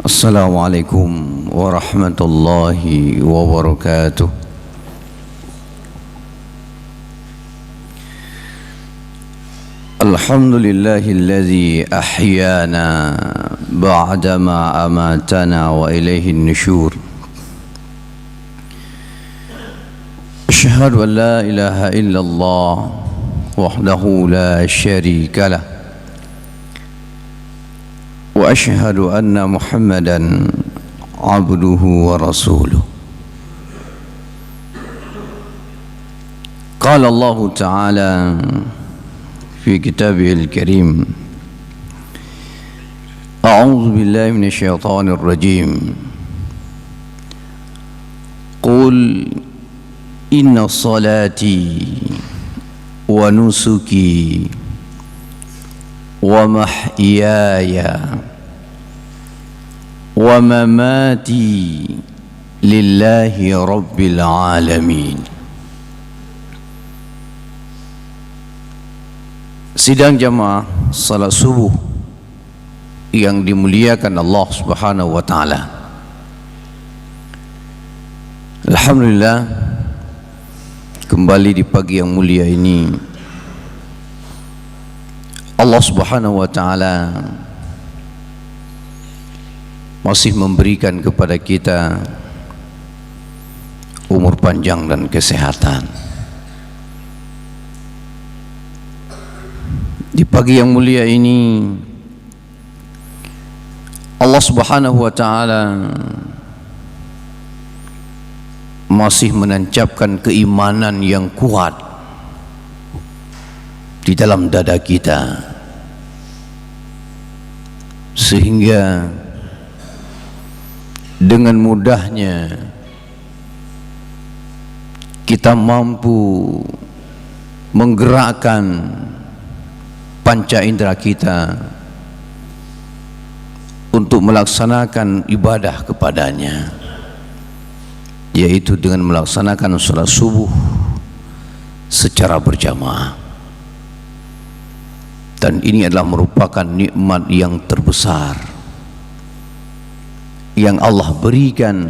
Assalamualaikum warahmatullahi wabarakatuh. Alhamdulillahilladzi ahyana ba'dama amatana wa ilaihin nusyur. Asyhadu an la ilaha illallah wahdahu la syarika lah. Wa asyhadu anna Muhammadan abduhu wa rasuluh. Qala Allah Ta'ala fi kitabihil karim, A'udzu billahi minasy syaithanir rajim. Qul inna salati wa nusuki wa mahyaya wa mamati lillahi rabbil alamin. Sidang jamaah salat subuh yang dimuliakan Allah Subhanahu wa taala. Alhamdulillah, kembali di pagi yang mulia ini Allah Subhanahu wa taala masih memberikan kepada kita umur panjang dan kesehatan. Di pagi yang mulia ini Allah Subhanahu wa taala masih menancapkan keimanan yang kuat di dalam dada kita, sehingga dengan mudahnya kita mampu menggerakkan panca indera kita untuk melaksanakan ibadah kepadanya, yaitu dengan melaksanakan salat subuh secara berjamaah. Dan ini adalah merupakan nikmat yang terbesar yang Allah berikan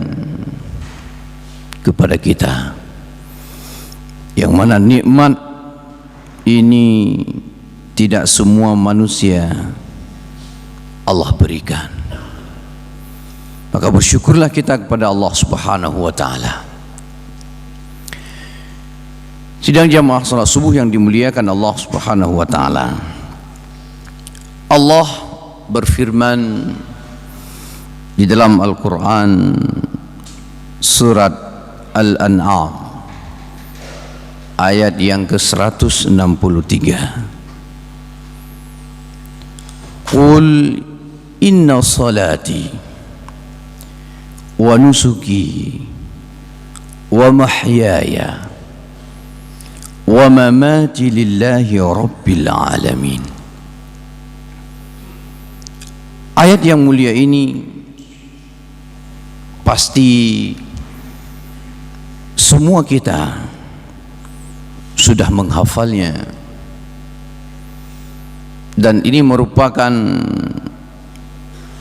kepada kita, yang mana nikmat ini tidak semua manusia Allah berikan. Maka bersyukurlah kita kepada Allah Subhanahu wa taala. Sidang jamaah salat subuh yang dimuliakan Allah Subhanahu wa taala. Allah berfirman di dalam Al-Quran surat Al-An'am ayat yang ke-163. Qul inna salati wa nusuki wa mahyaya wa mamati lillahi rabbil alamin. Ayat yang mulia ini pasti semua kita sudah menghafalnya, dan ini merupakan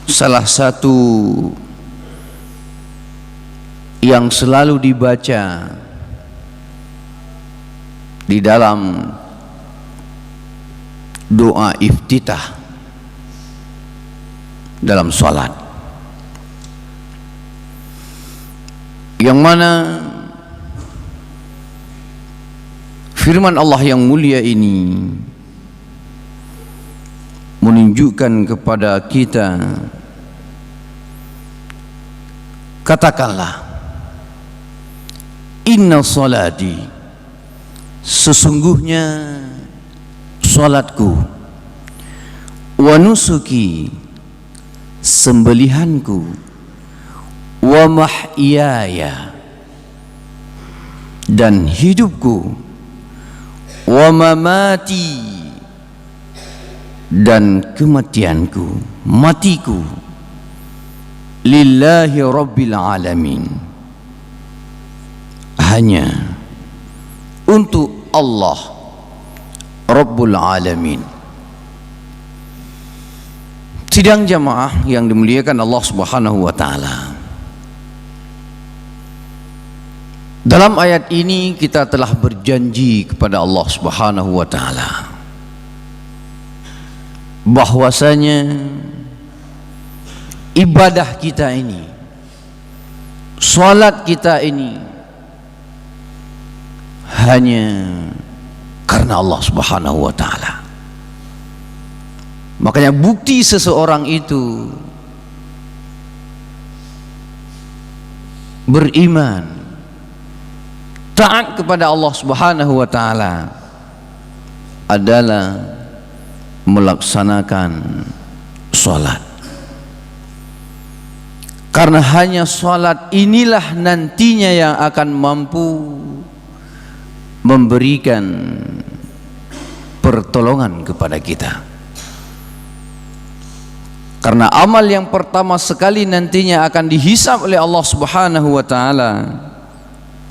salah satu yang selalu dibaca di dalam doa iftitah dalam salat, yang mana firman Allah yang mulia ini menunjukkan kepada kita, katakanlah inna salati, sesungguhnya salatku, wa nusuki, sembelihanku, wa mahyaya, dan hidupku, wa mamati, dan kematianku, matiku, lillahi rabbil alamin, hanya untuk Allah Rabbul Alamin. Sidang jamaah yang dimuliakan Allah Subhanahu wa taala. Dalam ayat ini kita telah berjanji kepada Allah Subhanahu wa taala bahwasanya ibadah kita ini, salat kita ini hanya karena Allah Subhanahu wa taala. Makanya bukti seseorang itu beriman, taat kepada Allah Subhanahu wa taala adalah melaksanakan salat. Karena hanya salat inilah nantinya yang akan mampu memberikan pertolongan kepada kita. Karena amal yang pertama sekali nantinya akan dihisab oleh Allah Subhanahu wa taala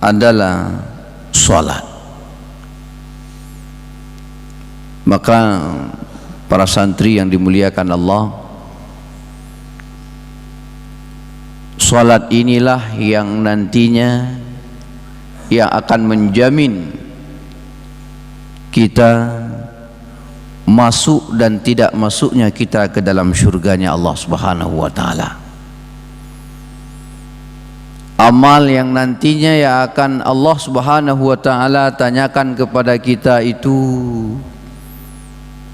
adalah salat. Maka para santri yang dimuliakan Allah, salat inilah yang nantinya yang akan menjamin kita masuk dan tidak masuknya kita ke dalam syurganya Allah Subhanahu wa taala. Amal yang nantinya yang akan Allah Subhanahu wa taala tanyakan kepada kita itu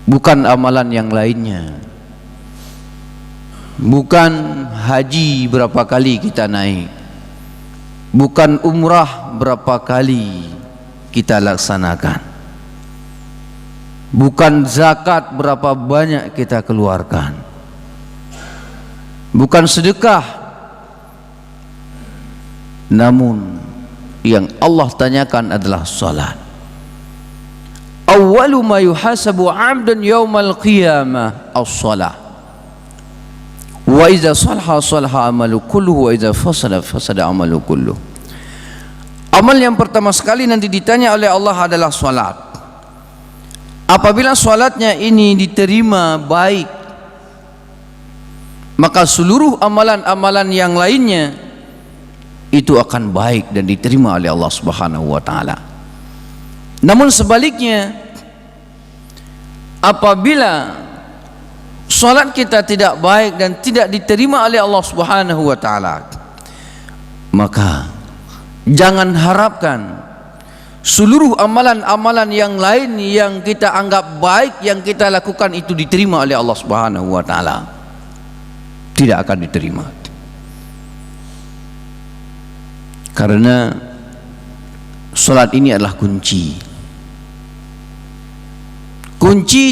bukan amalan yang lainnya, bukan haji berapa kali kita naik, bukan umrah berapa kali kita laksanakan, bukan zakat berapa banyak kita keluarkan, bukan sedekah, namun yang Allah tanyakan adalah salat. Awwalu ma yuhasabu 'abdun yaumal qiyamah as-salah. Wa idza salaha salaha amalu kulluhu wa idza fasada fasada amalu kulluhu. Amal yang pertama sekali nanti ditanya oleh Allah adalah salat. Apabila salatnya ini diterima baik, maka seluruh amalan-amalan yang lainnya itu akan baik dan diterima oleh Allah Subhanahu wa taala. Namun sebaliknya, apabila salat kita tidak baik dan tidak diterima oleh Allah Subhanahu wa taala, maka jangan harapkan seluruh amalan-amalan yang lain yang kita anggap baik yang kita lakukan itu diterima oleh Allah Subhanahu wa taala. Tidak akan diterima. Karena salat ini adalah kunci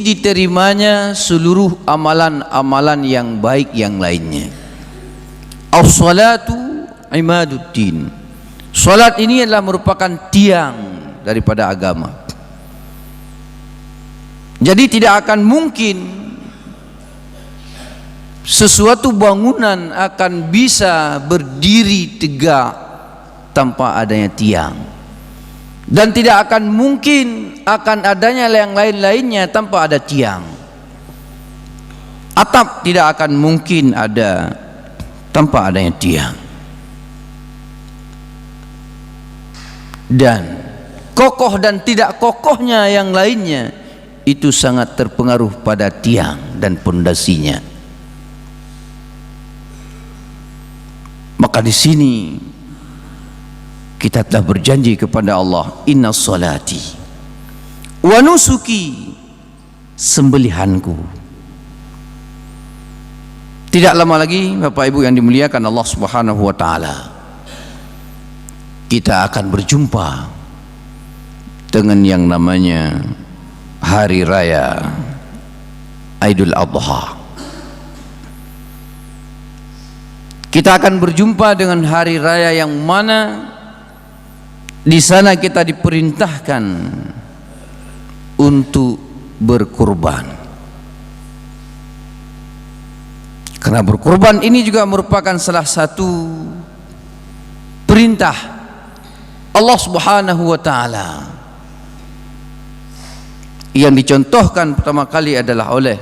diterimanya seluruh amalan-amalan yang baik yang lainnya. As-salatu imaduddin. Salat ini adalah merupakan tiang daripada agama. Jadi tidak akan mungkin sesuatu bangunan akan bisa berdiri tegak tanpa adanya tiang, dan tidak akan mungkin akan adanya yang lain-lainnya tanpa ada tiang. Atap tidak akan mungkin ada tanpa adanya tiang. Dan kokoh dan tidak kokohnya yang lainnya itu sangat terpengaruh pada tiang dan pondasinya. Maka di sini kita telah berjanji kepada Allah, inna salati wa nusuki, sembelihanku. Tidak lama lagi Bapak Ibu yang dimuliakan Allah Subhanahu wa taala, kita akan berjumpa dengan yang namanya hari raya Idul Adha. Kita akan berjumpa dengan hari raya yang mana di sana kita diperintahkan untuk berkurban. Karena berkurban ini juga merupakan salah satu perintah Allah Subhanahu wa taala yang dicontohkan pertama kali adalah oleh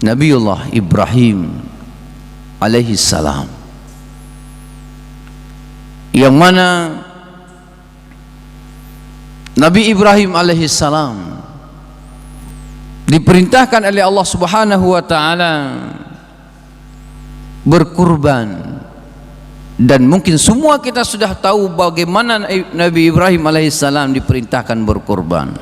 Nabiullah Ibrahim alaihi salam, yang mana Nabi Ibrahim alaihi salam diperintahkan oleh Allah Subhanahu wa taala berkurban. Dan mungkin semua kita sudah tahu bagaimana Nabi Ibrahim alaihissalam diperintahkan berkorban.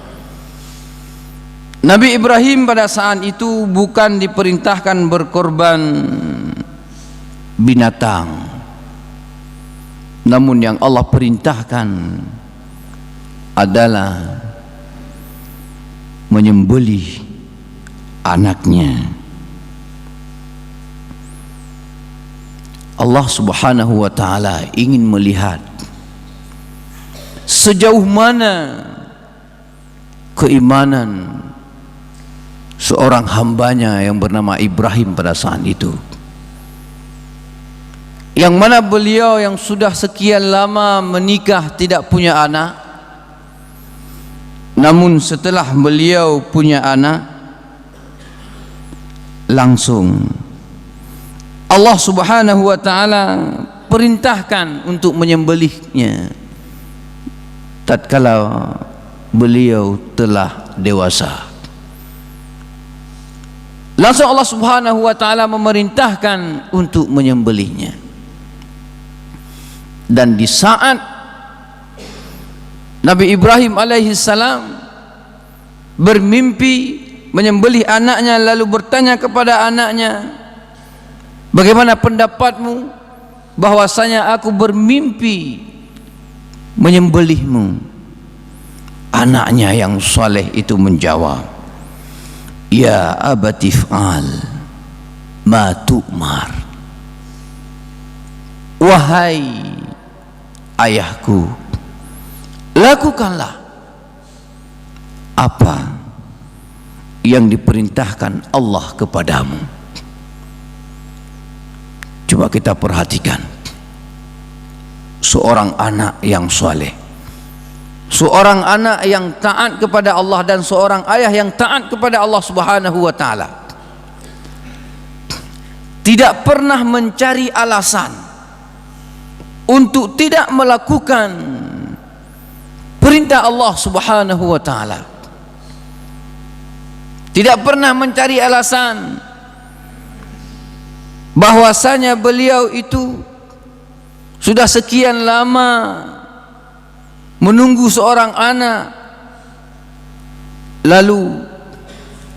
Nabi Ibrahim pada saat itu bukan diperintahkan berkorban binatang, namun yang Allah perintahkan adalah menyembelih anaknya. Allah Subhanahu wa taala ingin melihat sejauh mana keimanan seorang hambanya yang bernama Ibrahim pada saat itu, yang mana beliau yang sudah sekian lama menikah tidak punya anak, namun setelah beliau punya anak langsung Allah Subhanahu wa taala perintahkan untuk menyembelihnya tatkala beliau telah dewasa. Langsung Allah Subhanahu wa taala memerintahkan untuk menyembelihnya. Dan di saat Nabi Ibrahim alaihi salam bermimpi menyembelih anaknya, lalu bertanya kepada anaknya, bagaimana pendapatmu bahwasanya aku bermimpi menyembelihmu? Anaknya yang saleh itu menjawab, ya abati fa'al ma tu'mar. Wahai ayahku, lakukanlah apa yang diperintahkan Allah kepadamu. Coba kita perhatikan seorang anak yang saleh, seorang anak yang taat kepada Allah, dan seorang ayah yang taat kepada Allah Subhanahu wa taala, tidak pernah mencari alasan untuk tidak melakukan perintah Allah Subhanahu wa taala. Tidak pernah mencari alasan bahwasanya beliau itu sudah sekian lama menunggu seorang anak, lalu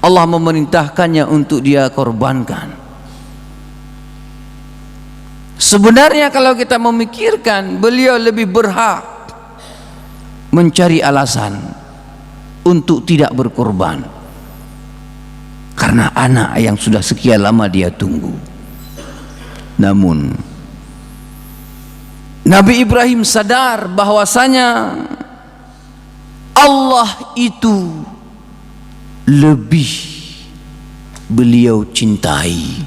Allah memerintahkannya untuk dia korbankan. Sebenarnya kalau kita memikirkan, beliau lebih berhak mencari alasan untuk tidak berkorban, karena anak yang sudah sekian lama dia tunggu. Namun Nabi Ibrahim sadar bahwasanya Allah itu lebih beliau cintai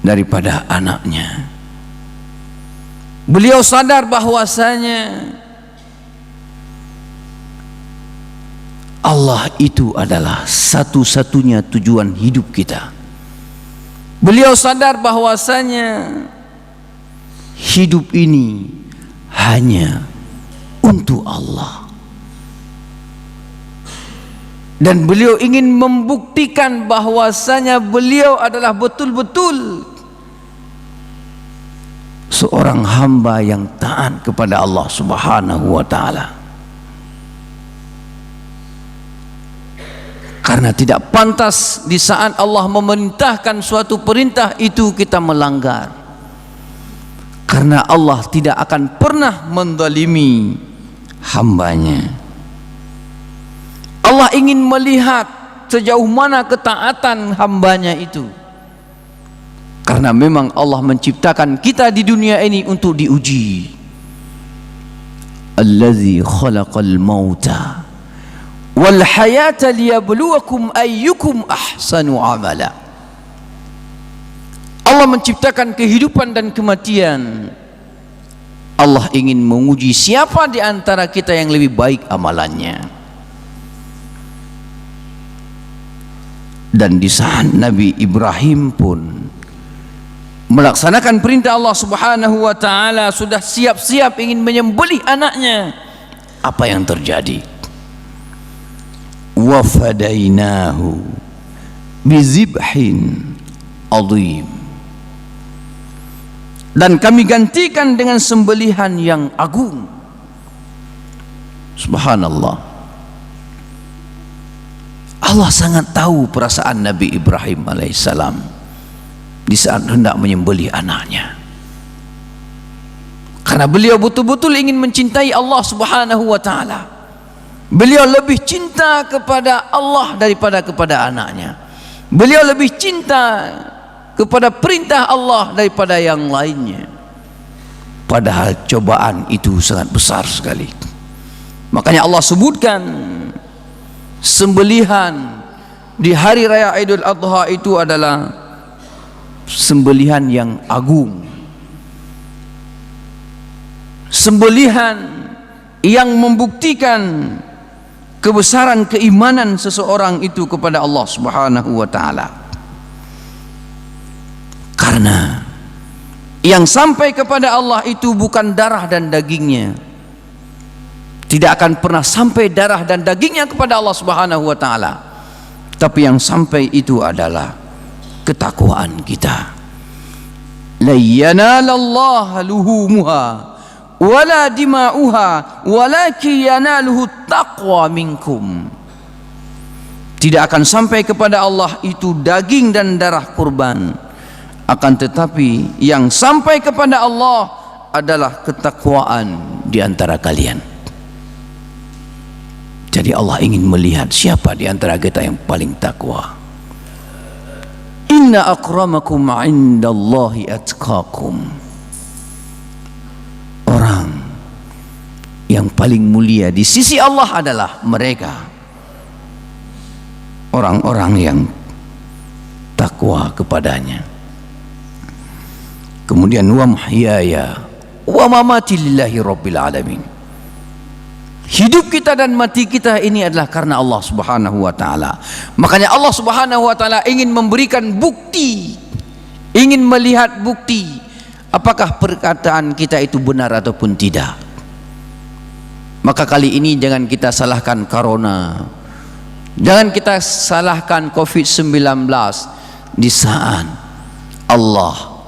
daripada anaknya. Beliau sadar bahwasanya Allah itu adalah satu-satunya tujuan hidup kita. Beliau sadar bahwasanya hidup ini hanya untuk Allah, dan beliau ingin membuktikan bahwasanya beliau adalah betul-betul seorang hamba yang taat kepada Allah Subhanahu wa taala. Karena tidak pantas di saat Allah memerintahkan suatu perintah itu kita melanggar. Karena Allah tidak akan pernah menzalimi hambanya. Allah ingin melihat sejauh mana ketaatan hambanya itu. Karena memang Allah menciptakan kita di dunia ini untuk diuji. Allazi khalaqal mauta wal hayata liyabluwakum ayyukum ahsanu amala. Allah menciptakan kehidupan dan kematian. Allah ingin menguji siapa di antara kita yang lebih baik amalannya. Dan di saat Nabi Ibrahim pun melaksanakan perintah Allah Subhanahu wa taala, sudah siap-siap ingin menyembelih anaknya, apa yang terjadi? Wa fadainahu bizibhin adhim. Dan kami gantikan dengan sembelihan yang agung. Subhanallah. Allah sangat tahu perasaan Nabi Ibrahim alaihissalam di saat hendak menyembelih anaknya, karena beliau betul-betul ingin mencintai Allah Subhanahu wa taala. Beliau lebih cinta kepada Allah daripada kepada anaknya. Beliau lebih cinta kepada perintah Allah daripada yang lainnya. Padahal cobaan itu sangat besar sekali. Makanya Allah sebutkan sembelihan di hari raya Idul Adha itu adalah sembelihan yang agung, sembelihan yang membuktikan kebesaran keimanan seseorang itu kepada Allah Subhanahu wa taala. Karena yang sampai kepada Allah itu bukan darah dan dagingnya. Tidak akan pernah sampai darah dan dagingnya kepada Allah Subhanahu wa taala. Tapi yang sampai itu adalah ketakwaan kita. La yanalallaha luhumuha wala dima'uha walakin yanaluhu taqwa minkum. Tidak akan sampai kepada Allah itu daging dan darah kurban, akan tetapi yang sampai kepada Allah adalah ketakwaan di antara kalian. Jadi Allah ingin melihat siapa di antara kita yang paling takwa. Inna akramakum indallahi atqakum. Orang yang paling mulia di sisi Allah adalah mereka, orang-orang yang takwa kepadanya. Kemudian wa mahyaya wa mamati lillahi rabbil alamin. Hidup kita dan mati kita ini adalah karena Allah Subhanahu wa taala. Makanya Allah Subhanahu wa taala ingin memberikan bukti, ingin melihat bukti apakah perkataan kita itu benar ataupun tidak. Maka kali ini jangan kita salahkan corona, jangan kita salahkan COVID-19 di saat Allah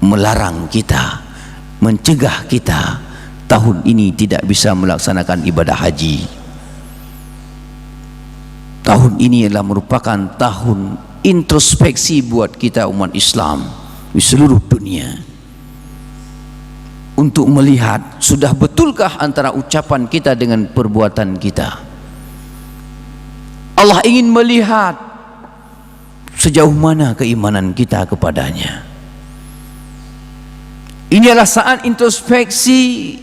melarang kita, mencegah kita tahun ini tidak bisa melaksanakan ibadah haji. Tahun ini adalah merupakan tahun introspeksi buat kita umat Islam di seluruh dunia, untuk melihat sudah betulkah antara ucapan kita dengan perbuatan kita. Allah ingin melihat sejauh mana keimanan kita kepadanya. Ini adalah saat introspeksi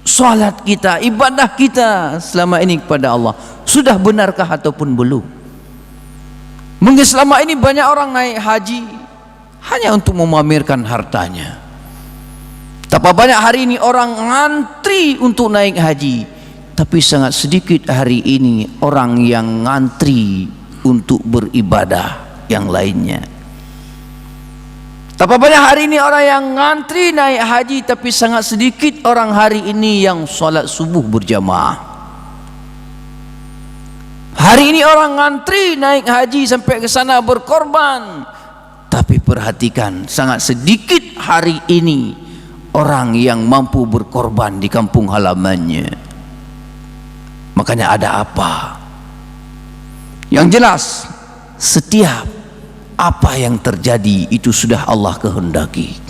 salat kita, ibadah kita selama ini kepada Allah. Sudah benarkah ataupun belum? Mungkin selama ini banyak orang naik haji hanya untuk memamerkan hartanya. Tapi banyak hari ini orang ngantri untuk naik haji, tapi sangat sedikit hari ini orang yang ngantri untuk beribadah yang lainnya. Tapi banyak hari ini orang yang ngantri naik haji, tapi sangat sedikit orang hari ini yang sholat subuh berjamaah. Hari ini orang ngantri naik haji sampai ke sana berkorban, tapi perhatikan sangat sedikit hari ini orang yang mampu berkorban di kampung halamannya. Makanya ada apa? Yang jelas, setiap apa yang terjadi itu sudah Allah kehendaki.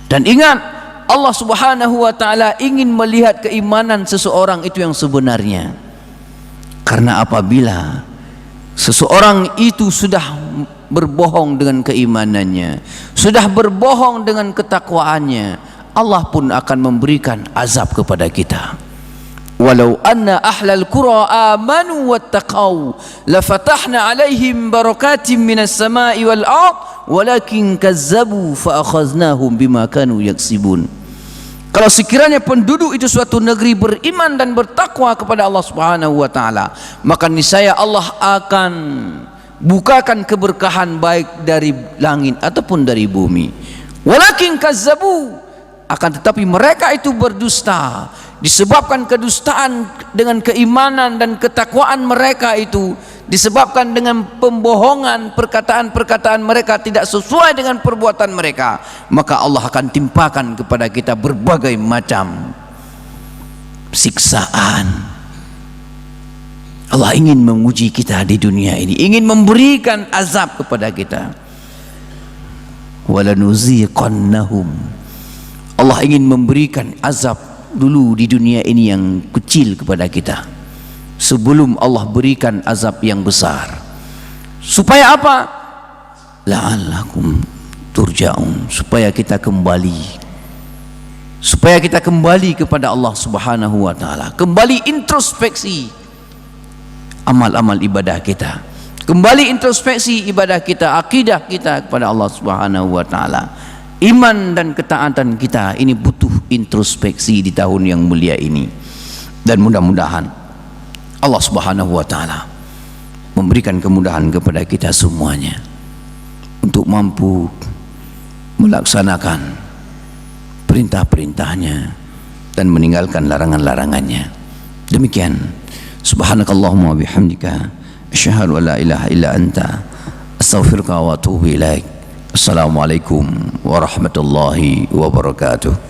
Dan ingat, Allah Subhanahu wa taala ingin melihat keimanan seseorang itu yang sebenarnya. Karena apabila seseorang itu sudah berbohong dengan keimanannya, sudah berbohong dengan ketakwaannya, Allah pun akan memberikan azab kepada kita. Walau anna ahlal qura amanu wattaqau lafatahna alaihim barakatim minas samai wal ard walakin kazzabu fa akhaznahum bima kanu yaksibun. Kalau sekiranya penduduk itu suatu negeri beriman dan bertakwa kepada Allah Subhanahu wa taala, maka niscaya Allah akan bukakan keberkahan baik dari langit ataupun dari bumi. Walakin kazzabu, akan tetapi mereka itu berdusta. Disebabkan kedustaan dengan keimanan dan ketakwaan mereka itu, disebabkan dengan pembohongan, perkataan-perkataan mereka tidak sesuai dengan perbuatan mereka, maka Allah akan timpakan kepada kita berbagai macam siksaan. Allah ingin menguji kita di dunia ini, ingin memberikan azab kepada kita. Walanuziqannahum, Allah ingin memberikan azab dulu di dunia ini yang kecil kepada kita, sebelum Allah berikan azab yang besar. Supaya apa? La'allakum turja'un, supaya kita kembali, supaya kita kembali kepada Allah Subhanahu wa ta'ala, kembali introspeksi amal-amal ibadah kita, kembali introspeksi ibadah kita, akidah kita kepada Allah Subhanahu wa ta'ala. Iman dan ketaatan kita ini butuh introspeksi di tahun yang mulia ini. Dan mudah-mudahan Allah Subhanahu wa ta'ala memberikan kemudahan kepada kita semuanya untuk mampu melaksanakan perintah-perintahnya dan meninggalkan larangan-larangannya. Demikian, subhanakallahumma bihamdika asyhadu an la ilaha illa anta astaghfiruka wa atubu ilaik. Assalamualaikum warahmatullahi wabarakatuh.